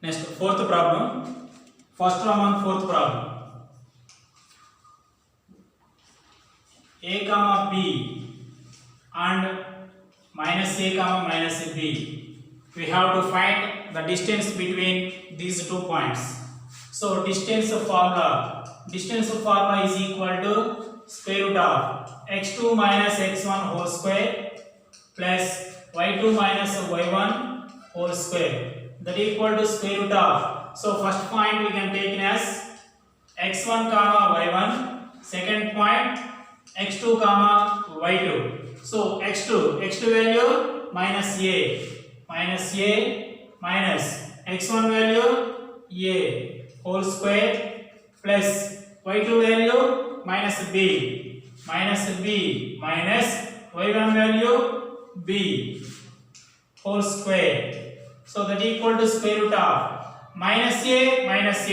Next, fourth problem. First one on fourth problem. A comma B and minus A comma minus B. We have to find the distance between these 2 points. So distance formula is equal to square root of x2 minus x1 whole square plus y2 minus y1 whole square. That equal to square root of. So first point we can take as x1 comma y1. Second point x2 comma y2. So x2 value minus a minus x1 value a whole square plus y2 value minus b minus y1 value b whole square. So that equal to square root of minus a minus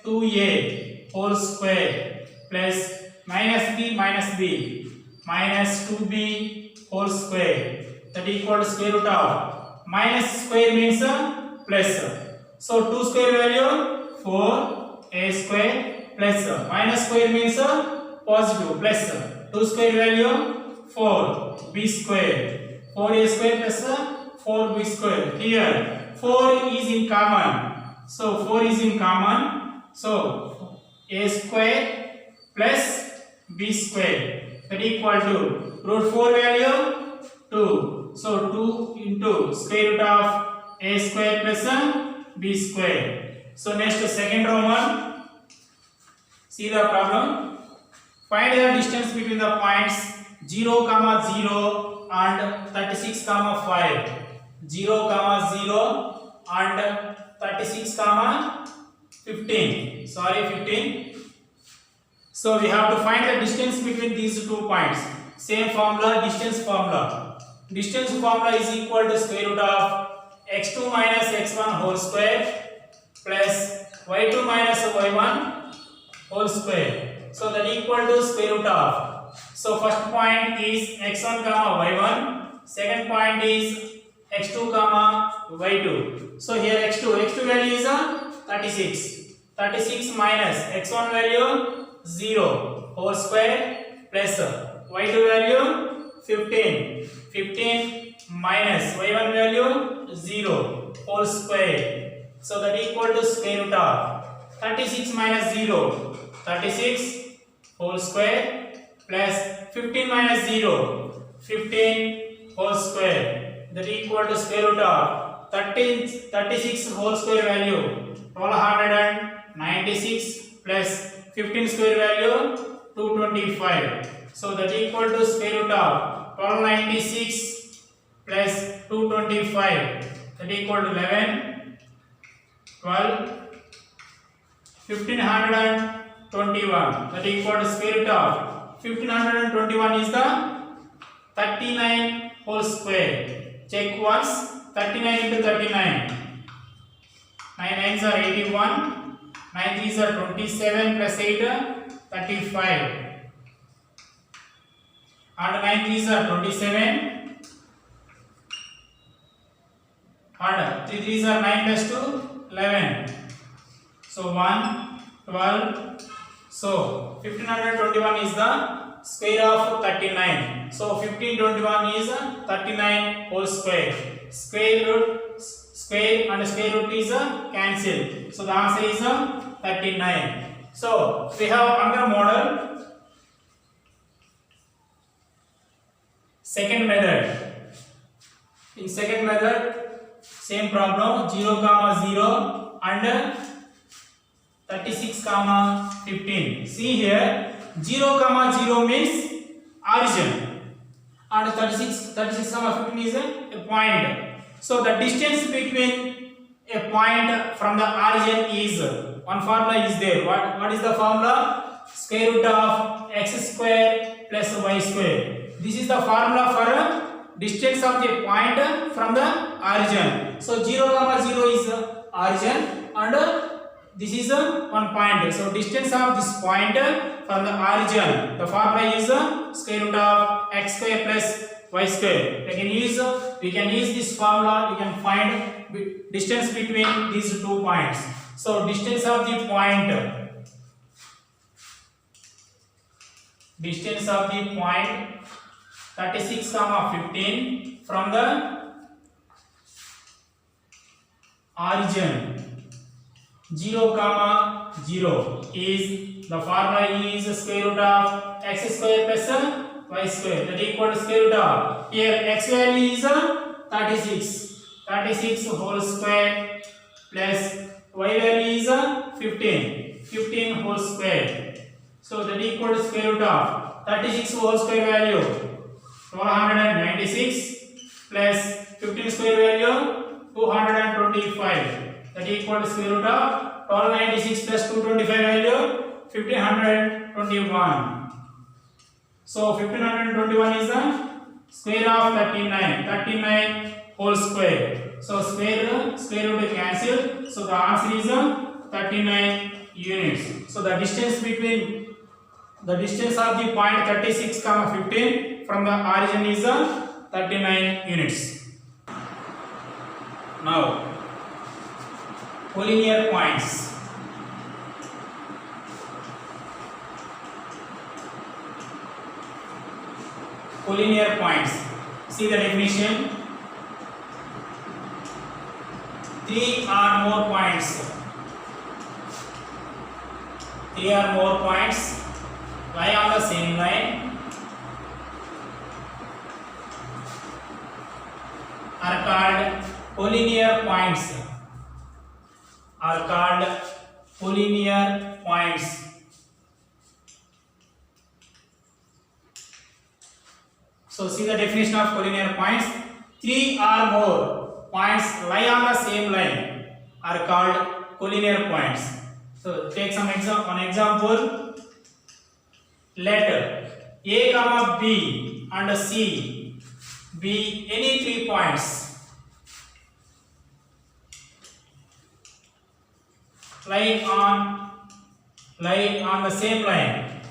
2a whole square plus minus b minus 2b whole square. That equal to square root of minus square means plus. So 2 square value 4a square plus minus square means positive plus 2 square value 4b square 4a square plus 4b square. Here 4 is in common. So 4 is in common. So a square plus b square. That equal to root 4 value 2. So 2 into square root of a square plus b square. So next second Roman. See the problem. Find the distance between the points 0, 0 and 36, 5. 0, 0 and 36, 15. Sorry, 15. So we have to find the distance between these 2 points. Same formula, distance formula. Distance formula is equal to square root of x2 minus x1 whole square plus y2 minus y1 whole square. So that equal to square root of. So first point is x1 comma y1. Second point is x2 comma y2. So here x2 value is 36. 36 minus x1 value 0 whole square plus y2 value 15. 15 minus y1 value 0 whole square. So that equal to square root of 36 minus 0 36 whole square plus 15 minus 0 15 whole square. That equal to square root of 36 whole square value 1296 plus 15 square value 225. So that equal to square root of 1296 plus 225. That equal to 11 12 1521. That equal to square root of 1521 is the 39 whole square. Check once. 39 into 39. 9 9s are 81. 9 3s are 27 plus 8 35. And 9 3s are 27. And 3 3s are 9 plus 2 11. So 1 12. So 1521 is the square of 39. So 1521 is 39 whole square. Square and square root is cancelled. So the answer is 39. So we have another model. Second method. In second method, same problem 0, 0 and 36, 15. See here 0, 0 means origin and 36, 15 is a point. So the distance between a point from the origin is, one formula is there. What is the formula? Square root of x square plus y square. This is the formula for distance of the point from the origin. So 0, 0 is origin and this is one point. So distance of this point from the origin. The formula is square root of x square plus y square. We can use this formula. We can find distance between these 2 points. So distance of the point 36, 15 from the origin 0, 0 is the formula is square root of x square plus y square, that equal to square root of, here x value is 36 whole square plus y value is 15 whole square. So that equal to square root of 36 whole square value 1296 plus 15 square value 225, that equal to square root of 1296 plus 225 value 1521. So 1521 is the square of 39 whole square. So square root cancel. So the answer is 39 units. So the distance of the point 36, 15 from the origin is 39 units. Now collinear points. Collinear points. See the definition. 3 or more points. 3 or more points lie on the same line are called collinear points. So see the definition of collinear points. 3 or more points lie on the same line are called collinear points. So take one example. Let A, B and C be any 3 points lie on the same line.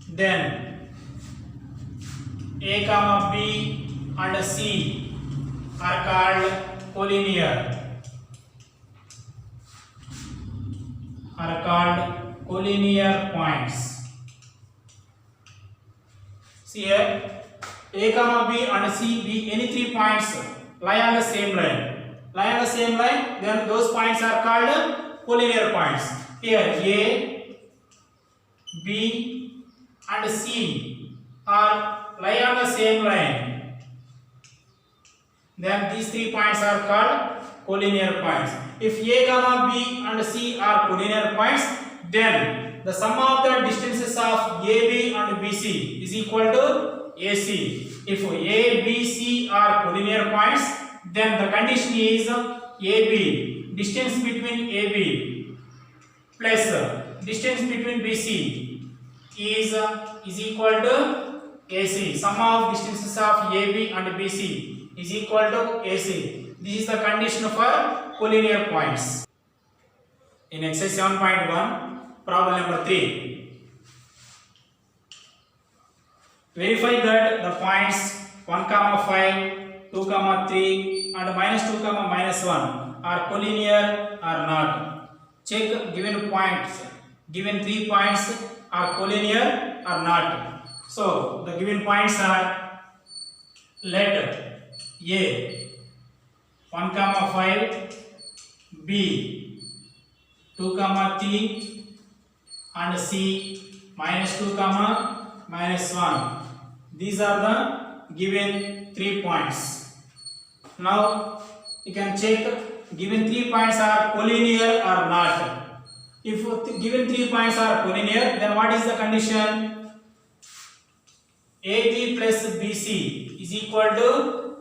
Then A, B and C are called collinear. Points. See here, A, B and C be any 3 points lie on the same line. Then those points are called collinear points. Here A, B and C are lie on the same line. Then these 3 points are called collinear points. If A, B and C are collinear points, then the sum of the distances of AB and BC is equal to AC. If A, B, C are collinear points, then the condition is AB, distance between AB plus distance between BC is equal to AC. Sum of distances of AB and BC is equal to AC. This is the condition for collinear points. In exercise 7.1, problem number 3. Verify that the points 1, 5, 2, 3 and -2, -1 are collinear or not. Check given points. Given 3 points are collinear or not. So the given points are, let A 1, 5, B 2, 3 and C -2, -1. These are the given 3 points. Now you can check given 3 points are collinear or not. If given 3 points are collinear, then what is the condition? AB plus BC is equal to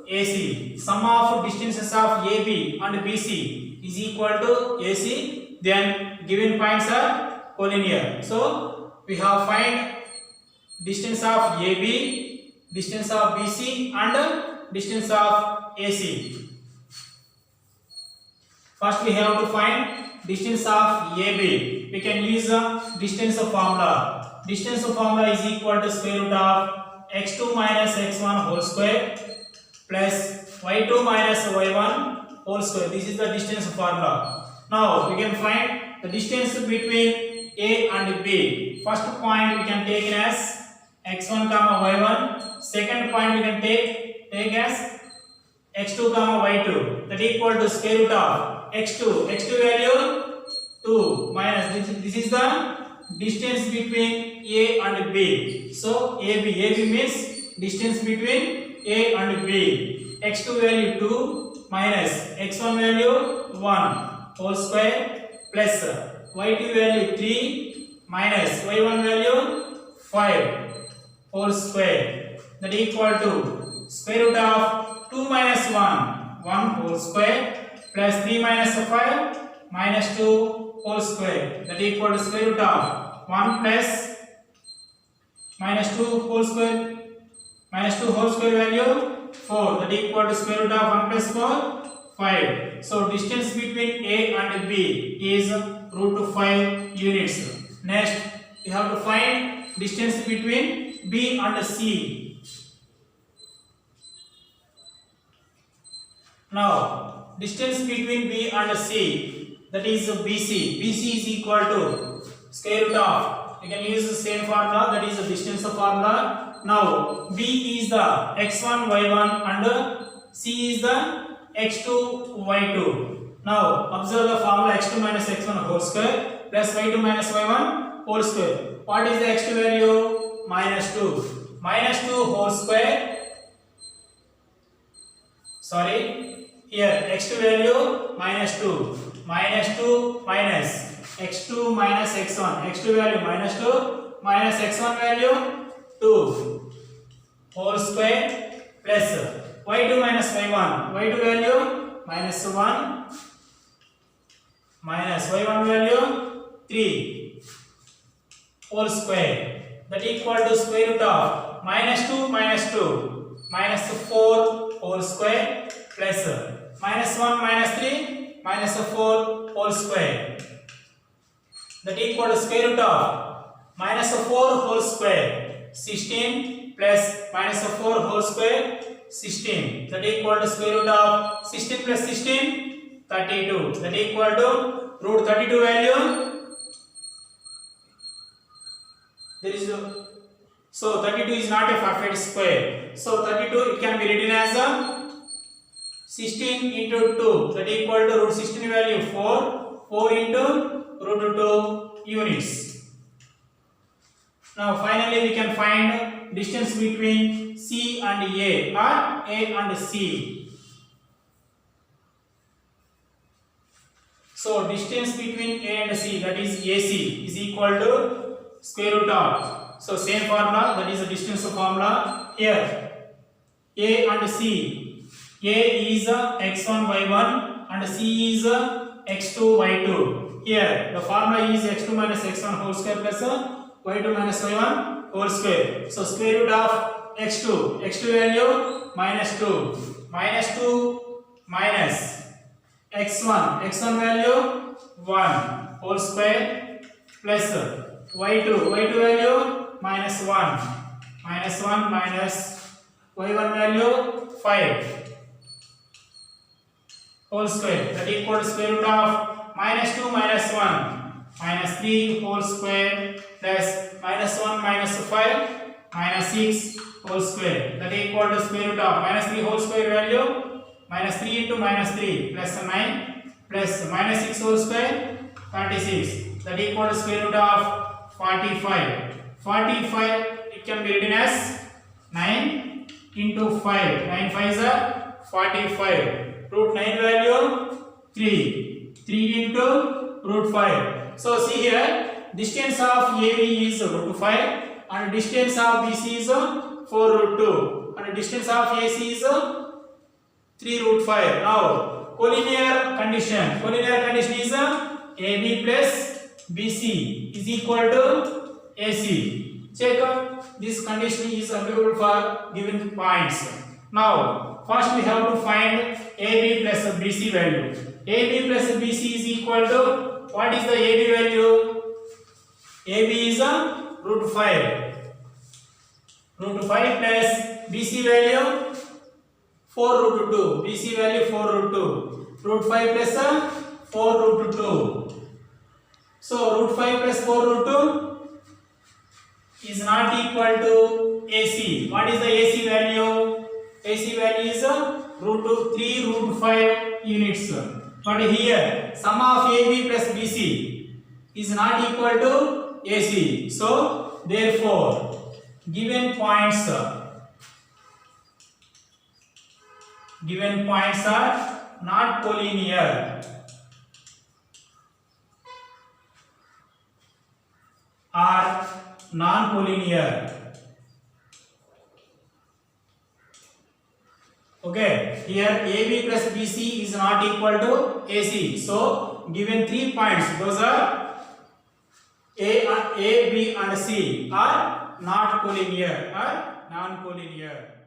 AC. Sum of distances of AB and BC is equal to AC. Then given points are collinear. So we have find distance of AB, distance of BC and distance of AC. First we have to find distance of AB. We can use a distance formula. distance formula is equal to square root of x2 minus x1 whole square plus y2 minus y1 whole square. This is the distance formula. Now we can find the distance between A and B. First point we can take as x1 comma y1. Second point we can take as x2 comma y2. That equal to square root of x2. x2 value 2 minus this is the distance between A and B. So AB means distance between A and B. x2 value 2 minus x1 value 1 whole square plus y2 value 3 minus y1 value 5 whole square. That equal to square root of 2 minus 1 whole square plus 3 minus 5 minus 2 whole square. That equal to square root of 1 plus minus 2 whole square value 4. That equal to square root of 1 plus 4 5. So distance between A and B is root 5 units. Next we have to find distance between B and C. Now distance between B and C, that is BC. BC is equal to square root of, you can use the same formula, that is the distance formula. Now B is the x1 y1 and C is the x2 y2. Now observe the formula x2 minus x1 whole square plus y2 minus y1 whole square. What is the x2 value? Minus 2. Minus 2 whole square. Sorry, here x2 value minus 2. Minus 2 minus x2 minus x1. x2 value minus 2 minus x1 value 2 whole square plus y2 minus y1. y2 value minus 1 minus y1 value 3 whole square. That equal to square root of minus 2 minus 2 minus 4 whole square plus minus 1 minus 3 minus 4 whole square. That equal to square root of minus 4 whole square 16 plus minus 4 whole square 16. That equal to square root of 16 plus 16 32. That equal to root 32 value. There is so 32 is not a perfect square. So 32 it can be written as a 16 into 2. That equal to root 16 value 4. 4 into root 2 units. Now finally we can find distance between C and A or A and C. So distance between A and C, that is AC, is equal to square root of. So same formula, that is the distance formula. Here A and C. A is x1 y1 and C is x2 y2. Here the formula is x2 minus x1 whole square plus y2 minus y1 whole square. So square root of x2. x2 value minus 2. Minus 2 minus x1. x1 value 1 whole square plus y2. y2 value minus 1. Minus 1 minus y1 value 5 whole square. That equal to square root of minus 2 minus 1 minus 3 whole square plus minus 1 minus 5 minus 6 whole square. That equal to square root of minus 3 whole square value minus 3 into minus 3 plus 9 plus minus 6 whole square 36. That equal to square root of 45. 45 it can be written as 9 into 5. 9 5 is 45. Root 9 value 3. 3 into root 5. So see here, distance of AB is root 5 and distance of BC is 4 root 2 and distance of AC is 3 root 5. Now collinear condition. Collinear condition is AB plus BC is equal to AC. Check this condition is applicable for given points. Now first we have to find AB plus BC value. AB plus BC is equal to, what is the AB value? AB is root 5. Root 5 plus BC value 4 root 2. BC value 4 root 2. Root 5 plus 4 root 2. So root 5 plus 4 root 2 is not equal to AC. What is the AC value? AC value is root 2, 3 root 5 units. But here sum of AB plus BC is not equal to AC. So therefore given points are not collinear. Are non-collinear. Okay, here AB plus BC is not equal to AC. So given 3 points, those are A, B and C are not collinear, are non-collinear.